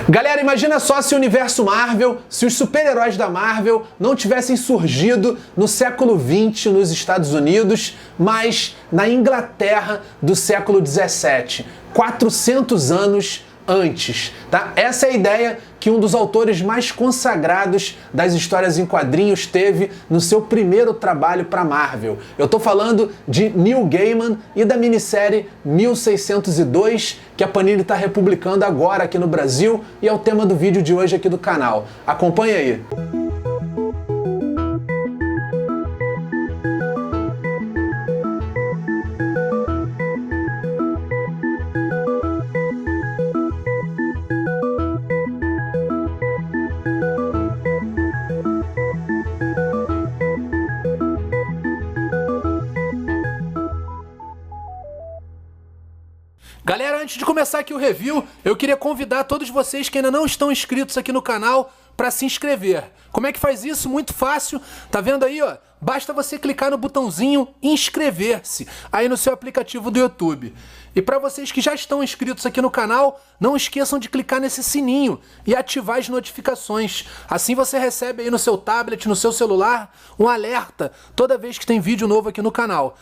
Galera, imagina só se o universo Marvel, se os super-heróis da Marvel não tivessem surgido no século XX nos Estados Unidos, mas na Inglaterra do século XVII, 400 anos antes, tá? Essa é a ideia que um dos autores mais consagrados das histórias em quadrinhos teve no seu primeiro trabalho para Marvel. Eu tô falando de Neil Gaiman e da minissérie 1602, que a Panini está republicando agora aqui no Brasil, e é o tema do vídeo de hoje aqui do canal. Acompanha aí. Galera, antes de começar aqui o review, eu queria convidar todos vocês que ainda não estão inscritos aqui no canal para se inscrever. Como é que faz isso? Muito fácil. Tá vendo aí, ó? Basta você clicar no botãozinho inscrever-se aí no seu aplicativo do YouTube. E para vocês que já estão inscritos aqui no canal, não esqueçam de clicar nesse sininho e ativar as notificações. Assim você recebe aí no seu tablet, no seu celular, um alerta toda vez que tem vídeo novo aqui no canal.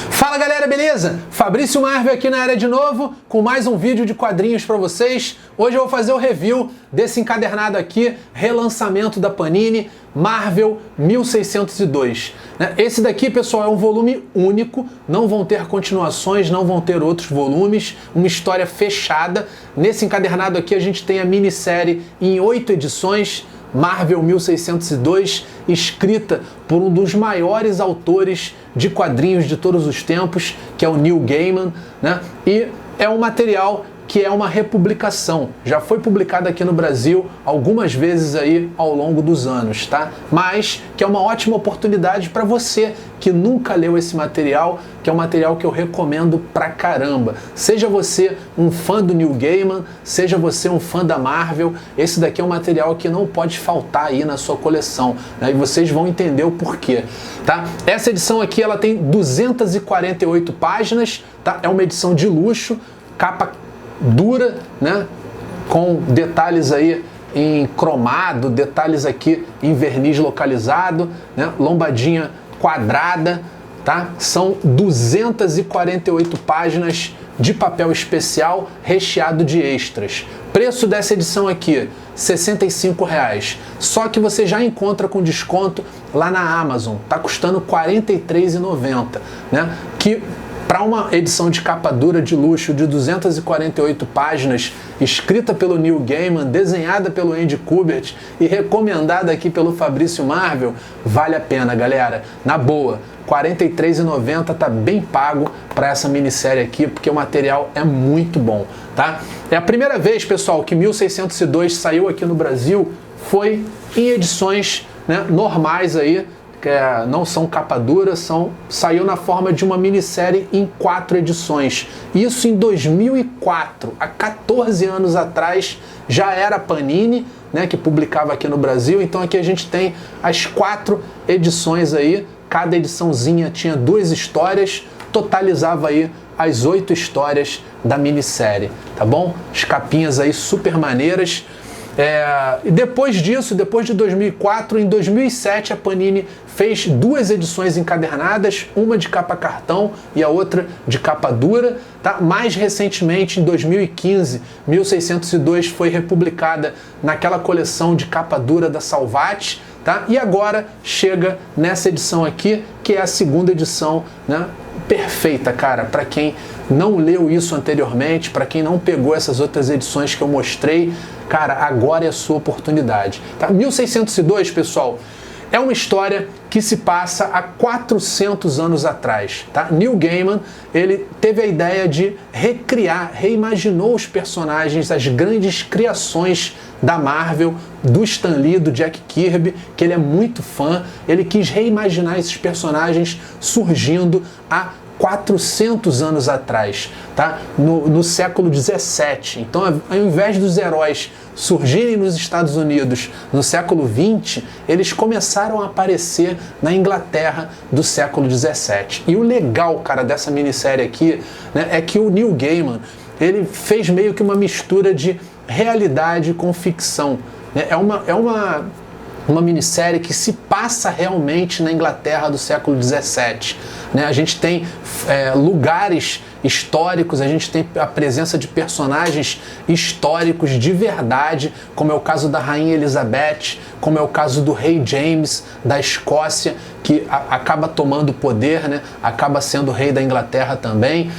Fala galera, beleza? Fabrício Marvel aqui na área de novo, com mais um vídeo de quadrinhos para vocês. Hoje eu vou fazer o review desse encadernado aqui, relançamento da Panini, Marvel 1602. Esse daqui, pessoal, é um volume único, não vão ter continuações, não vão ter outros volumes, uma história fechada. Nesse encadernado aqui a gente tem a minissérie em 8 edições, Marvel 1602, escrita por um dos maiores autores de quadrinhos de todos os tempos, que é o Neil Gaiman, né? E é um material que é uma republicação. Já foi publicado aqui no Brasil algumas vezes aí ao longo dos anos, tá? Mas que é uma ótima oportunidade para você que nunca leu esse material, que é um material que eu recomendo pra caramba. Seja você um fã do Neil Gaiman, seja você um fã da Marvel, esse daqui é um material que não pode faltar aí na sua coleção, né? E vocês vão entender o porquê, tá? Essa edição aqui, ela tem 248 páginas, tá? É uma edição de luxo, capa dura, né? Com detalhes aí em cromado, detalhes aqui em verniz localizado, né? Lombadinha quadrada, tá? São 248 páginas de papel especial recheado de extras. Preço dessa edição aqui, R$ 65,00. Só que você já encontra com desconto lá na Amazon. Tá custando R$ 43,90, né? Que para uma edição de capa dura de luxo de 248 páginas, escrita pelo Neil Gaiman, desenhada pelo Andy Kubert e recomendada aqui pelo Fabrício Marvel, vale a pena, galera. Na boa, R$ 43,90 tá bem pago para essa minissérie aqui, porque o material é muito bom, tá? É a primeira vez, pessoal, que 1602 saiu aqui no Brasil, foi em edições, né, normais aí, que não são capa dura, saiu na forma de uma minissérie em 4 edições. Isso em 2004, há 14 anos atrás, já era a Panini, né, que publicava aqui no Brasil. Então aqui a gente tem as 4 edições aí, cada ediçãozinha tinha 2 histórias, totalizava aí as 8 histórias da minissérie, tá bom? As capinhas aí super maneiras. E depois disso, depois de 2004, em 2007 a Panini fez 2 edições encadernadas, uma de capa cartão e a outra de capa dura, tá? Mais recentemente, em 2015, 1602 foi republicada naquela coleção de capa dura da Salvat, tá? E agora chega nessa edição aqui, que é a segunda edição, né? Perfeita, cara, para quem não leu isso anteriormente, para quem não pegou essas outras edições que eu mostrei, cara, agora é a sua oportunidade, tá? 1602, pessoal, é uma história que se passa há 400 anos atrás, tá? Neil Gaiman, ele teve a ideia de reimaginou os personagens, as grandes criações da Marvel, do Stan Lee, do Jack Kirby, que ele é muito fã. Ele quis reimaginar esses personagens surgindo há 400 anos atrás, tá? No século 17. Então, ao invés dos heróis surgirem nos Estados Unidos no século 20, eles começaram a aparecer na Inglaterra do século 17. E o legal, cara, dessa minissérie aqui, né, é que o Neil Gaiman, ele fez meio que uma mistura de realidade com ficção. É uma minissérie que se passa realmente na Inglaterra do século XVII. A gente tem lugares históricos, a gente tem a presença de personagens históricos de verdade, como é o caso da Rainha Elizabeth, como é o caso do Rei James da Escócia, que acaba tomando o poder, acaba sendo rei da Inglaterra também.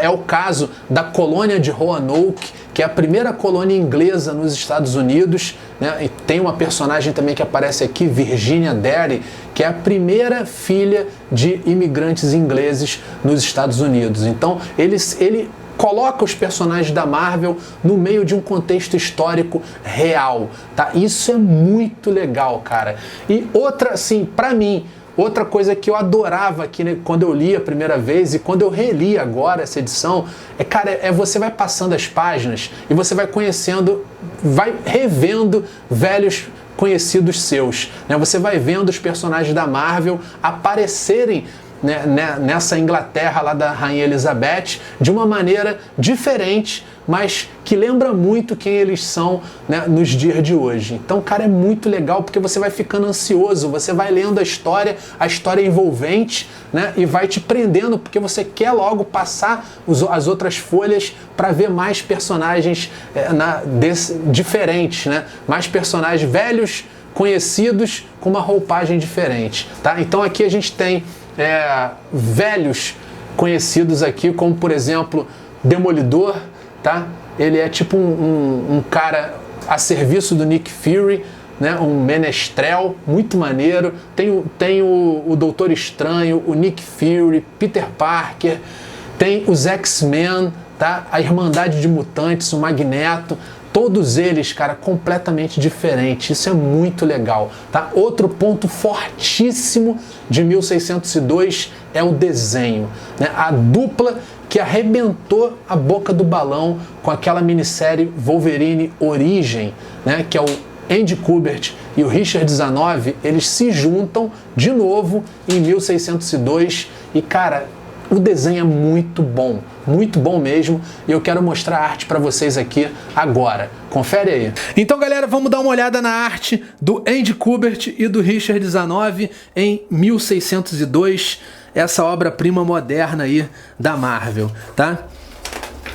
É o caso da colônia de Roanoke, que é a primeira colônia inglesa nos Estados Unidos, e tem uma personagem também que aparece aqui, Virginia Derry, que é a primeira filha de imigrantes ingleses nos Estados Unidos. Então ele coloca os personagens da Marvel no meio de um contexto histórico real, tá? Isso é muito legal, cara. E outra, assim, pra mim, outra coisa que eu adorava aqui, quando eu li a primeira vez e quando eu reli agora essa edição, você vai passando as páginas e você vai conhecendo, vai revendo velhos conhecidos seus, Você vai vendo os personagens da Marvel aparecerem nessa Inglaterra lá da Rainha Elizabeth de uma maneira diferente, mas que lembra muito quem eles são, nos dias de hoje. Então, cara, é muito legal porque você vai ficando ansioso, você vai lendo a história é envolvente, e vai te prendendo porque você quer logo passar as outras folhas para ver mais personagens diferentes, mais personagens velhos, conhecidos, com uma roupagem diferente, tá? Então aqui a gente tem velhos conhecidos aqui, como por exemplo Demolidor, tá? Ele é tipo um cara a serviço do Nick Fury, um menestrel muito maneiro. Tem o Doutor Estranho, o Nick Fury, Peter Parker, tem os X-Men, tá? A Irmandade de Mutantes, o Magneto. Todos eles, cara, completamente diferentes. Isso é muito legal, tá? Outro ponto fortíssimo de 1602 é o desenho, A dupla que arrebentou a boca do balão com aquela minissérie Wolverine Origem, que é o Andy Kubert e o Richard Zanoff, eles se juntam de novo em 1602 e, cara, o desenho é muito bom mesmo, e eu quero mostrar a arte para vocês aqui agora. Confere aí. Então, galera, vamos dar uma olhada na arte do Andy Kubert e do Richard Zanoff em 1602, essa obra-prima moderna aí da Marvel, tá?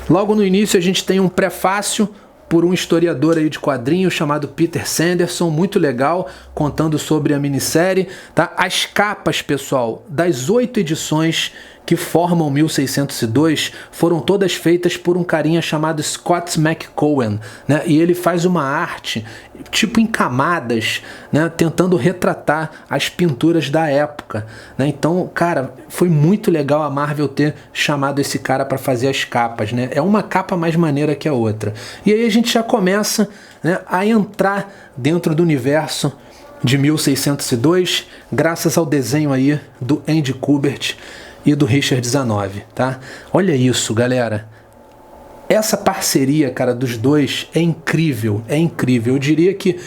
Logo no início a gente tem um prefácio por um historiador aí de quadrinhos chamado Peter Sanderson, muito legal, contando sobre a minissérie, tá? As capas, pessoal, das 8 edições que formam 1602 foram todas feitas por um carinha chamado Scott McCowan, E ele faz uma arte tipo em camadas, tentando retratar as pinturas da época, Então, cara, foi muito legal a Marvel ter chamado esse cara para fazer as capas, É uma capa mais maneira que a outra. E aí a gente já começa, a entrar dentro do universo de 1602, graças ao desenho aí do Andy Kubert e do Richard Zanoff, tá? Olha isso, galera. Essa parceria, cara, dos dois é incrível, é incrível. Eu diria que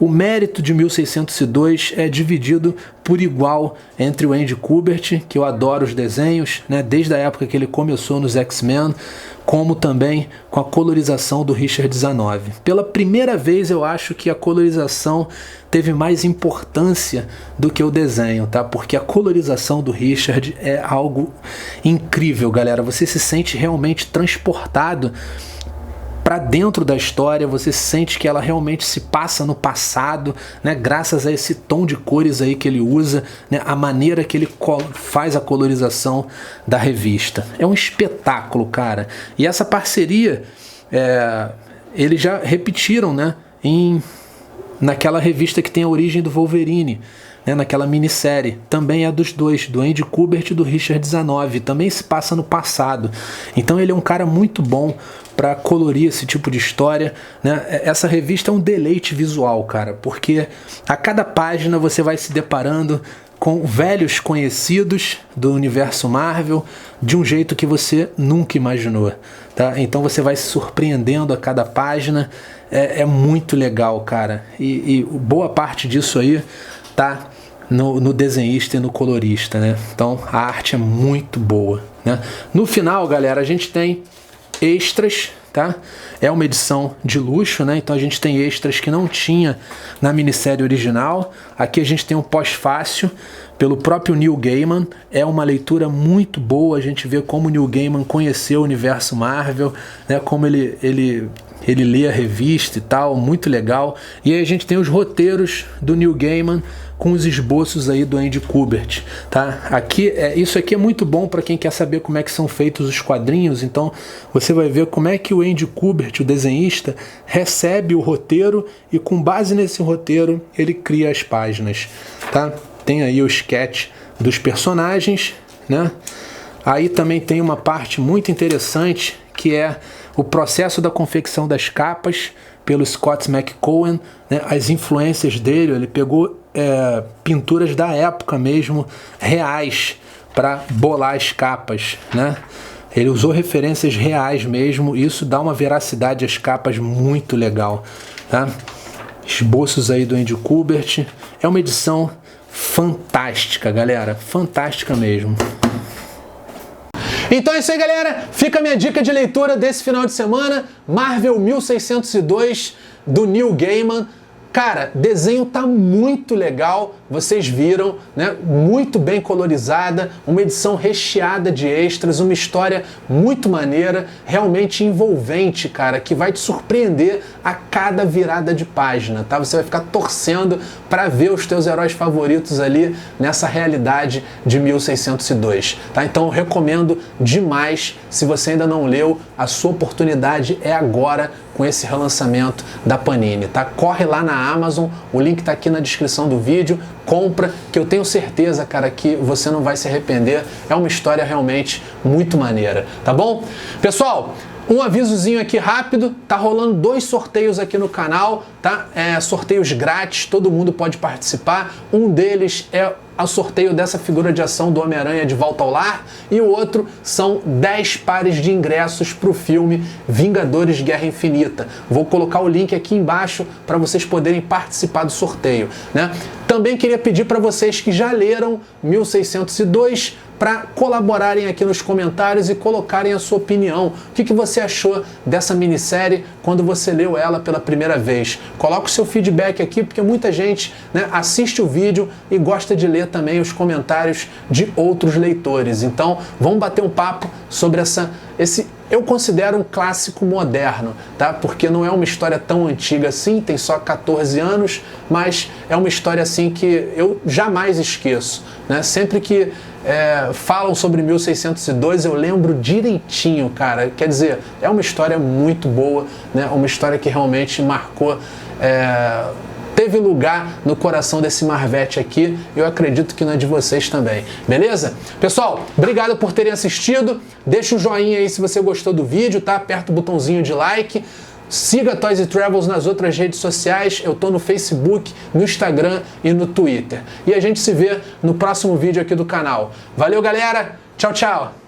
o mérito de 1602 é dividido por igual entre o Andy Kubert, que eu adoro os desenhos, desde a época que ele começou nos X-Men, como também com a colorização do Richard Zanoff. Pela primeira vez eu acho que a colorização teve mais importância do que o desenho, tá? Porque a colorização do Richard é algo incrível, galera. Você se sente realmente transportado para dentro da história, você sente que ela realmente se passa no passado, graças a esse tom de cores aí que ele usa, a maneira que ele faz a colorização da revista. É um espetáculo, cara. E essa parceria, eles já repetiram, naquela revista que tem a origem do Wolverine, naquela minissérie, também é dos dois, do Andy Kubert e do Richard Zanoff, também se passa no passado. Então ele é um cara muito bom para colorir esse tipo de história, Essa revista é um deleite visual, cara, porque a cada página você vai se deparando com velhos conhecidos do universo Marvel de um jeito que você nunca imaginou, tá? Então você vai se surpreendendo a cada página, é muito legal, cara, e boa parte disso aí tá no desenhista e no colorista, Então a arte é muito boa, No final, galera, a gente tem extras, tá? É uma edição de luxo, né? Então a gente tem extras que não tinha na minissérie original. Aqui a gente tem um pós-fácil pelo próprio Neil Gaiman. É uma leitura muito boa, a gente vê como o Neil Gaiman conheceu o universo Marvel, né? Como ele lê a revista e tal, muito legal. E aí a gente tem os roteiros do Neil Gaiman com os esboços aí do Andy Kubert, tá? Isso aqui é muito bom para quem quer saber como é que são feitos os quadrinhos. Então você vai ver como é que o Andy Kubert, o desenhista, recebe o roteiro e com base nesse roteiro ele cria as páginas, tá? Tem aí o sketch dos personagens, né? Aí também tem uma parte muito interessante que é o processo da confecção das capas pelo Scott McCowan, né? As influências dele, ele pegou pinturas da época mesmo, reais, para bolar as capas, né? Ele usou referências reais mesmo, isso dá uma veracidade às capas muito legal, tá? Esboços aí do Andy Kubert, é uma edição fantástica, galera, fantástica mesmo. Então é isso aí, galera. Fica a minha dica de leitura desse final de semana. Marvel 1602, do Neil Gaiman. Cara, desenho tá muito legal, vocês viram, né? Muito bem colorizada, uma edição recheada de extras, uma história muito maneira, realmente envolvente, cara, que vai te surpreender a cada virada de página, tá? Você vai ficar torcendo para ver os teus heróis favoritos ali nessa realidade de 1602, tá? Então eu recomendo demais, se você ainda não leu, a sua oportunidade é agora com esse relançamento da Panini, tá? Corre lá na Amazon, o link tá aqui na descrição do vídeo, compra, que eu tenho certeza, cara, que você não vai se arrepender, é uma história realmente muito maneira, tá bom? Pessoal, um avisozinho aqui rápido, tá rolando 2 sorteios aqui no canal, tá? Sorteios grátis, todo mundo pode participar. Um deles é o sorteio dessa figura de ação do Homem-Aranha de Volta ao Lar e o outro são 10 pares de ingressos para o filme Vingadores Guerra Infinita. Vou colocar o link aqui embaixo para vocês poderem participar do sorteio, né? Também queria pedir para vocês que já leram 1602 para colaborarem aqui nos comentários e colocarem a sua opinião. O que você achou dessa minissérie quando você leu ela pela primeira vez? Coloca o seu feedback aqui, porque muita gente, né, assiste o vídeo e gosta de ler também os comentários de outros leitores. Então, vamos bater um papo sobre esse eu considero um clássico moderno, tá? Porque não é uma história tão antiga assim, tem só 14 anos, mas é uma história assim que eu jamais esqueço, né? Sempre que falam sobre 1602, eu lembro direitinho, cara. Quer dizer, é uma história muito boa, né? Uma história que realmente marcou, teve lugar no coração desse Marvete aqui. Eu acredito que na de vocês também, beleza? Pessoal, obrigado por terem assistido. Deixa o joinha aí se você gostou do vídeo, tá? Aperta o botãozinho de like. Siga Toys e Travels nas outras redes sociais, eu tô no Facebook, no Instagram e no Twitter. E a gente se vê no próximo vídeo aqui do canal. Valeu, galera! Tchau, tchau!